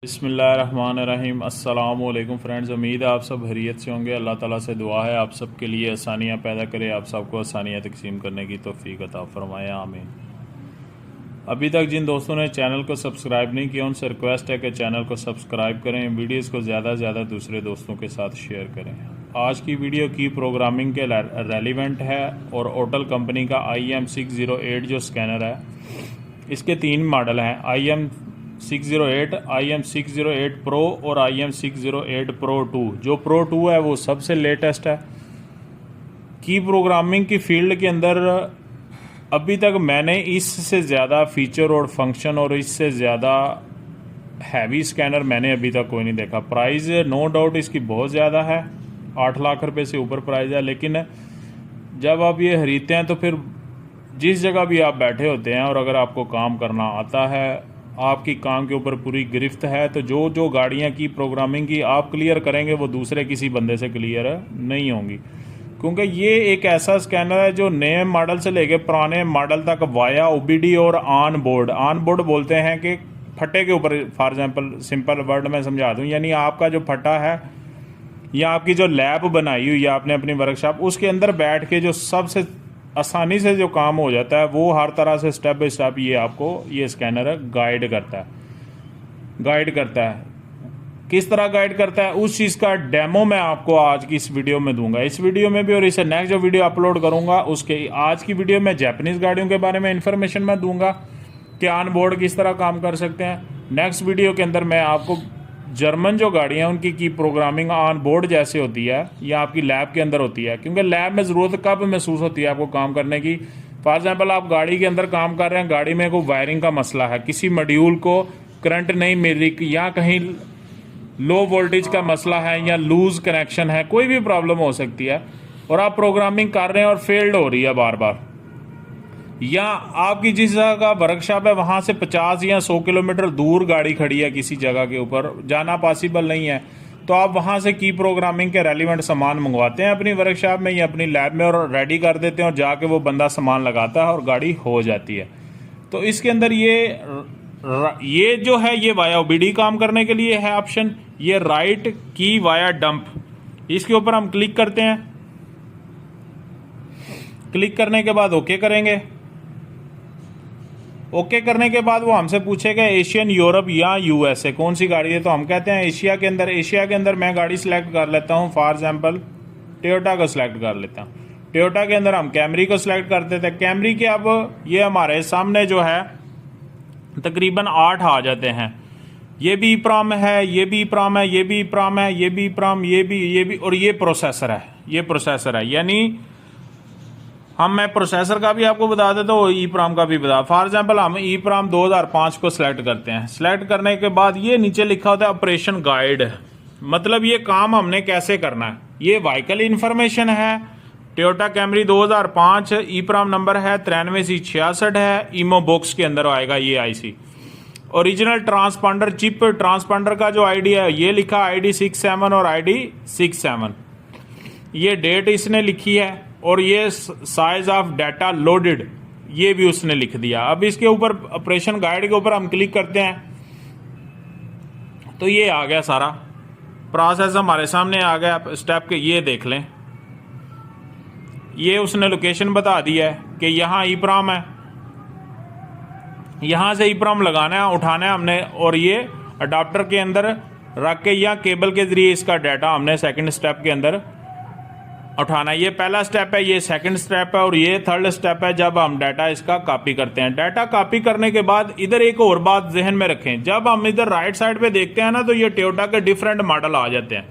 बिस्मिल्लाहिर्रहमानिर्रहीम। अस्सलाम वालेकुम फ्रेंड्स, उम्मीद है आप सब खैरियत से होंगे। अल्लाह ताला से दुआ है आप सब के लिए आसानियाँ पैदा करे, आप सबको आसानियाँ तकसीम करने की तौफीक अता फरमाए, आमीन। अभी तक जिन दोस्तों ने चैनल को सब्सक्राइब नहीं किया उनसे रिक्वेस्ट है कि चैनल को सब्सक्राइब करें, वीडियोज़ को ज़्यादा से ज़्यादा दूसरे दोस्तों के साथ शेयर करें। आज की वीडियो की प्रोग्रामिंग के रेलिवेंट है और ओटल कंपनी का IM608 जो स्कैनर है, इसके 3 मॉडल हैं, IM608, IM608 प्रो और IM608 प्रो 2। जो प्रो 2 है वो सबसे लेटेस्ट है। की प्रोग्रामिंग की फील्ड के अंदर अभी तक मैंने इससे ज़्यादा फीचर और फंक्शन और इससे ज़्यादा हैवी स्कैनर मैंने अभी तक कोई नहीं देखा। प्राइस नो डाउट इसकी बहुत ज़्यादा है, 8 लाख रुपए से ऊपर प्राइस है, लेकिन जब आप ये खरीदते हैं तो फिर जिस जगह भी आप बैठे होते हैं और अगर आपको काम करना आता है, आपकी काम के ऊपर पूरी गिरफ्त है, तो जो जो गाड़ियां की प्रोग्रामिंग की आप क्लियर करेंगे वो दूसरे किसी बंदे से क्लियर नहीं होंगी, क्योंकि ये एक ऐसा स्कैनर है जो नए मॉडल से लेके पुराने मॉडल तक वाया OBD और ऑन बोर्ड बोलते हैं कि फटे के ऊपर, फॉर एग्जांपल सिंपल वर्ड में समझा दूं, यानी आपका जो फटा है या आपकी जो लैब बनाई हुई है आपने अपनी वर्कशॉप, उसके अंदर बैठ के जो सबसे आसानी से जो काम हो जाता है वो हर तरह से स्टेप बाय स्टेप ये आपको ये स्कैनर गाइड करता है। किस तरह गाइड करता है उस चीज़ का डेमो मैं आपको आज की इस वीडियो में दूंगा, इस वीडियो में भी, और इसे नेक्स्ट जो वीडियो अपलोड करूंगा उसके आज की वीडियो में जापानीज़ गाड़ियों के बारे में इंफॉर्मेशन मैं दूंगा कि ऑन बोर्ड किस तरह काम कर सकते हैं। नेक्स्ट वीडियो के अंदर मैं आपको जर्मन जो गाड़ियाँ उनकी की प्रोग्रामिंग ऑन बोर्ड जैसे होती है या आपकी लैब के अंदर होती है, क्योंकि लैब में ज़रूरत कब महसूस होती है आपको काम करने की। फॉर एग्जांपल आप गाड़ी के अंदर काम कर रहे हैं, गाड़ी में कोई वायरिंग का मसला है, किसी मॉड्यूल को करंट नहीं मिल रही या कहीं लो वोल्टेज का मसला है या लूज कनेक्शन है, कोई भी प्रॉब्लम हो सकती है और आप प्रोग्रामिंग कर रहे हैं और फेल्ड हो रही है बार बार, या आपकी जिस जगह का वर्कशॉप है वहाँ से 50 या 100 किलोमीटर दूर गाड़ी खड़ी है, किसी जगह के ऊपर जाना पॉसिबल नहीं है, तो आप वहाँ से की प्रोग्रामिंग के रेलिवेंट सामान मंगवाते हैं अपनी वर्कशॉप में या अपनी लैब में और रेडी कर देते हैं और जाके वो बंदा सामान लगाता है और गाड़ी हो जाती है। तो इसके अंदर ये जो है ये वाया OBD काम करने के लिए है ऑप्शन, ये राइट की वाया डंप, इसके ऊपर हम क्लिक करते हैं। क्लिक करने के बाद ओके करेंगे। ओके करने के बाद वो हमसे पूछेगा एशियन, यूरोप या USA कौन सी गाड़ी है, तो हम कहते हैं एशिया के अंदर मैं गाड़ी सिलेक्ट कर लेता हूँ, फॉर एग्जांपल टोयोटा को सिलेक्ट कर लेता हूँ। टोयोटा के अंदर हम कैमरी को सिलेक्ट कर देते हैं। कैमरी के अब ये हमारे सामने जो है तकरीबन 8 आ जाते हैं, ये भी EEPROM है, ये भी EEPROM है, ये भी EEPROM है, ये भी EEPROM, ये भी और ये प्रोसेसर है, यानी मैं प्रोसेसर का भी आपको बता देता हूँ, EEPROM का भी बता। फॉर एग्जांपल हम EEPROM 2005 को सिलेक्ट करते हैं। सिलेक्ट करने के बाद ये नीचे लिखा होता है ऑपरेशन गाइड, मतलब ये काम हमने कैसे करना है। ये व्हीकल इंफॉर्मेशन है, टोयोटा कैमरी 2005, EEPROM नंबर है 93C66 है, ईमो बॉक्स के अंदर आएगा ये IC। Original transponder chip, transponder का जो ID है ये लिखा ID 67 और ID 67, ये डेट इसने लिखी है और ये साइज ऑफ डाटा लोडेड ये भी उसने लिख दिया। अब इसके ऊपर ऑपरेशन गाइड के ऊपर हम क्लिक करते हैं तो ये आ गया, सारा प्रोसेस हमारे सामने आ गया स्टेप के, ये देख लें, ये उसने लोकेशन बता दी है कि यहाँ EEPROM है, यहाँ से EEPROM लगाना है, उठाना है हमने और ये अडाप्टर के अंदर रख के या केबल के जरिए इसका डाटा हमने सेकंड स्टेप के अंदर उठाना है। ये पहला स्टेप है, ये सेकंड स्टेप है और ये थर्ड स्टेप है जब हम डाटा इसका कॉपी करते हैं। डाटा कॉपी करने के बाद इधर एक और बात जहन में रखें, जब हम इधर राइट साइड पे देखते हैं ना तो ये टोयोटा के डिफरेंट मॉडल आ जाते हैं।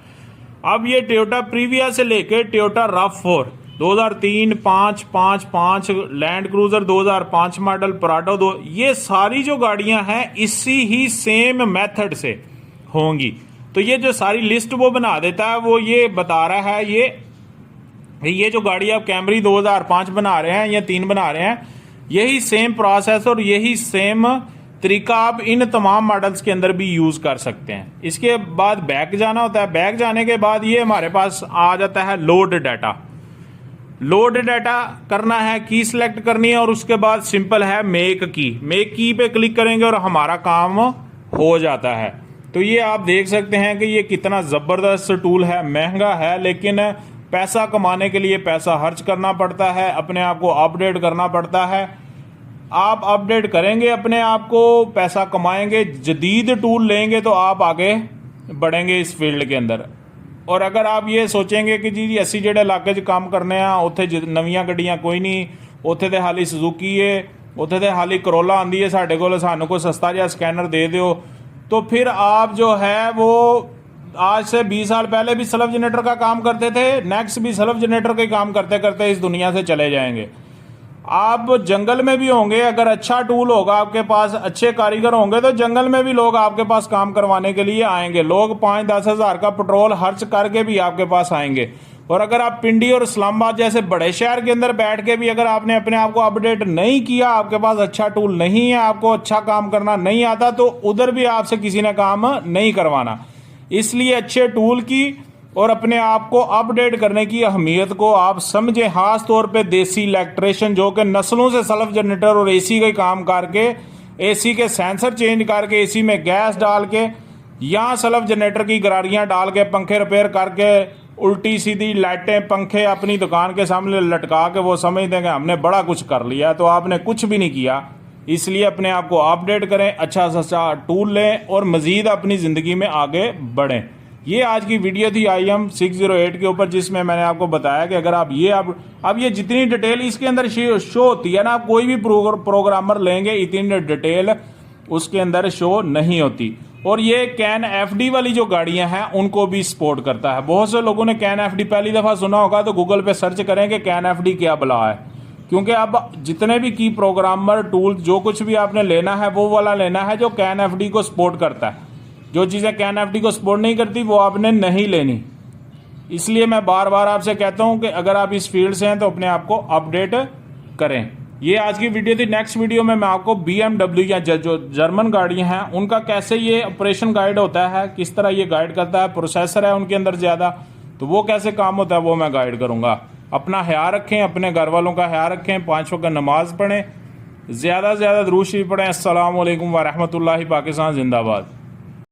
अब ये टोयोटा प्रीविया से लेके Toyota RAV4 2003, 5, 5, 5, land cruiser 2005 model, पराडो 2, ये सारी जो गाड़ियां हैं इसी ही सेम मेथड से होंगी। तो ये जो सारी लिस्ट वो बना देता है, वो ये बता रहा है ये जो गाड़ी आप कैमरी 2005 बना रहे हैं या 3 बना रहे हैं, यही सेम प्रोसेस और यही सेम तरीका आप इन तमाम मॉडल्स के अंदर भी यूज कर सकते हैं। इसके बाद बैक जाना होता है, बैक जाने के बाद ये हमारे पास आ जाता है लोड डाटा करना है, की सिलेक्ट करनी है और उसके बाद सिंपल है मेक की पे क्लिक करेंगे और हमारा काम हो जाता है। तो ये आप देख सकते हैं कि ये कितना ज़बरदस्त टूल है, महंगा है, लेकिन पैसा कमाने के लिए पैसा खर्च करना पड़ता है, अपने आप को अपडेट करना पड़ता है। आप अपडेट करेंगे अपने आप को, पैसा कमाएंगे, जदीद टूल लेंगे तो आप आगे बढ़ेंगे इस फील्ड के अंदर। और अगर आप ये सोचेंगे कि जी असी ਜਿਹੜੇ ਇਲਾਕੇ 'ਚ ਕੰਮ ਕਰਨੇ ਆ ਉੱਥੇ ਨਵੀਆਂ ਗੱਡੀਆਂ ਕੋਈ ਨਹੀਂ, ਉੱਥੇ ਤੇ ਹਾਲੀ ਸੁਜ਼ੂਕੀ है, ਉੱਥੇ ਤੇ ਹਾਲੀ ਕਰੋਲਾ ਆਂਦੀ है, ਸਾਡੇ ਕੋਲ ਸਾਨੂੰ ਕੋਈ सस्ता ਜਿਹਾ स्कैनर दे दो, तो फिर आप जो है वो आज से 20 साल पहले भी सल्फ जनरेटर का काम करते थे, नेक्स्ट भी सल्फ जनरेटर का काम करते करते इस दुनिया से चले जाएंगे। आप जंगल में भी होंगे, अगर अच्छा टूल होगा आपके पास, अच्छे कारीगर होंगे, तो जंगल में भी लोग आपके पास काम करवाने के लिए आएंगे। लोग 5-10 हज़ार का पेट्रोल खर्च करके भी आपके पास आएंगे। और अगर आप पिंडी और इस्लामाबाद जैसे बड़े शहर के अंदर बैठ के भी अगर आपने अपने आप को अपडेट नहीं किया, आपके पास अच्छा टूल नहीं है, आपको अच्छा काम करना नहीं आता, तो उधर भी आपसे किसी ने काम नहीं करवाना। इसलिए अच्छे टूल की और अपने आप को अपडेट करने की अहमियत को आप समझें। खास तौर पे देसी इलेक्ट्रिशियन जो कि नस्लों से सल्फ जनरेटर और एसी का काम करके, एसी के सेंसर चेंज करके, एसी में गैस डाल के, यहाँ सल्फ जनरेटर की गरारियाँ डाल के, पंखे रिपेयर करके, उल्टी सीधी लाइटें पंखे अपनी दुकान के सामने लटका के वो समझते हैं कि हमने बड़ा कुछ कर लिया, तो आपने कुछ भी नहीं किया। इसलिए अपने आप को अपडेट करें, अच्छा सा अच्छा टूल लें और मज़ीद अपनी ज़िंदगी में आगे बढ़ें। ये आज की वीडियो थी IM 608 के ऊपर, जिसमें मैंने आपको बताया कि अगर आप ये अब ये जितनी डिटेल इसके अंदर शो होती है ना, आप कोई भी प्रोग्रामर लेंगे इतनी डिटेल उसके अंदर शो नहीं होती। और ये कैन FD वाली जो गाड़ियां हैं उनको भी सपोर्ट करता है। बहुत से लोगों ने कैन FD पहली दफ़ा सुना होगा, तो गूगल पे सर्च करें कि कैन FD क्या बला है, क्योंकि अब जितने भी की प्रोग्रामर टूल जो कुछ भी आपने लेना है वो वाला लेना है जो कैन FD को सपोर्ट करता है। जो चीज़ें कैन FD को सपोर्ट नहीं करती वो आपने नहीं लेनी। इसलिए मैं बार बार आपसे कहता हूं कि अगर आप इस फील्ड से हैं तो अपने आप को अपडेट करें। ये आज की वीडियो थी। नेक्स्ट वीडियो में मैं आपको BMW या जो जर्मन गाड़ियां हैं उनका कैसे ये ऑपरेशन गाइड होता है, किस तरह ये गाइड करता है, प्रोसेसर है उनके अंदर ज़्यादा, तो वो कैसे काम होता है वो मैं गाइड करूँगा। अपना ख्याल रखें, अपने घर वालों का ख्याल रखें, 5 वक्त नमाज पढ़ें, ज़्यादा से ज़्यादा दुरूद शरीफ पढ़ें। अस्सलामु अलैकुम व रहमतुल्लाहि, पाकिस्तान जिंदाबाद।